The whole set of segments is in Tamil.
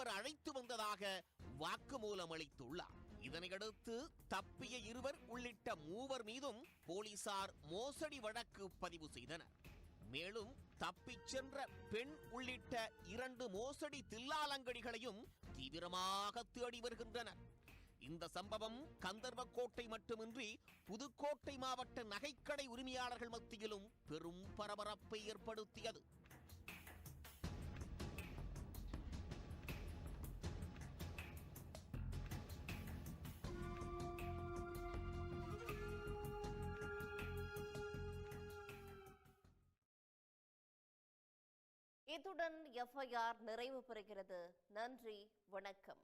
அவர் அழைத்து வந்ததாக வாக்குமூலம் அளித்துள்ளார். இதனையடுத்து தப்பிய இருவர் உள்ளிட்ட 3 மீதும் போலீசார் மோசடி வழக்கு பதிவு செய்தனர். மேலும் தப்பிச் சென்ற பெண் உள்ளிட்ட 2 மோசடி தில்லாலங்கடிகளையும் தீவிரமாக தேடி வருகின்றனர். இந்த சம்பவம் கந்தர்வக்கோட்டை மட்டுமின்றி புதுக்கோட்டை மாவட்ட நகைக்கடை உரிமையாளர்கள் மத்தியிலும் பெரும் பரபரப்பை ஏற்படுத்தியது. இத்துடன் எஃப்ஐஆர் நிறைவு பெறுகிறது. நன்றி, வணக்கம்.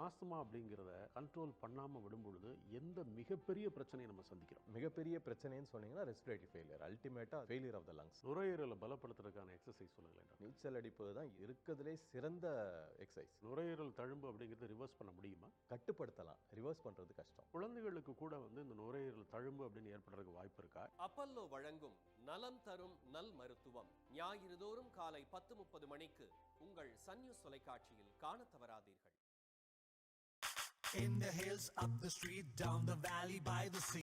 ஆஸ்துமா அப்படிங்கிறத கண்ட்ரோல் பண்ணாமல் விடும் பொழுது எந்த மிகப்பெரிய பிரச்சனையை நம்ம சந்திக்கிறோம்? மிகப்பெரிய பிரச்சனைன்னு சொன்னீங்கன்னா ரெஸ்பிரேட்டரி ஃபெயிலியர், அல்டிமேட்டாக ஃபெயிலியர் ஆஃப் த லங்ஸ். நுரையீரலை பலப்படுத்துறதுக்கான எக்ஸசைஸ் சொல்லுங்களேன். நீச்சல் அடிப்பது தான் இருக்கிறதுலே சிறந்த எக்ஸசைஸ். நுரையீரல் தழும்பு அப்படிங்கிறது ரிவர்ஸ் பண்ண முடியுமா? கட்டுப்படுத்தலாம், ரிவர்ஸ் பண்ணுறது கஷ்டம். குழந்தைகளுக்கு கூட இந்த நுரையீரல் தழும்பு அப்படின்னு ஏற்படுறதுக்கு வாய்ப்பு இருக்கா? அப்பல்லோ வழங்கும் நலம் தரும் நல் மருத்துவம் ஞாயிறு தோறும் காலை 10:30 மணிக்கு உங்கள் சன் நியூஸ் தொலைக்காட்சியில் காண தவறாதீர்கள். In the hills, up the street, down the valley, by the sea.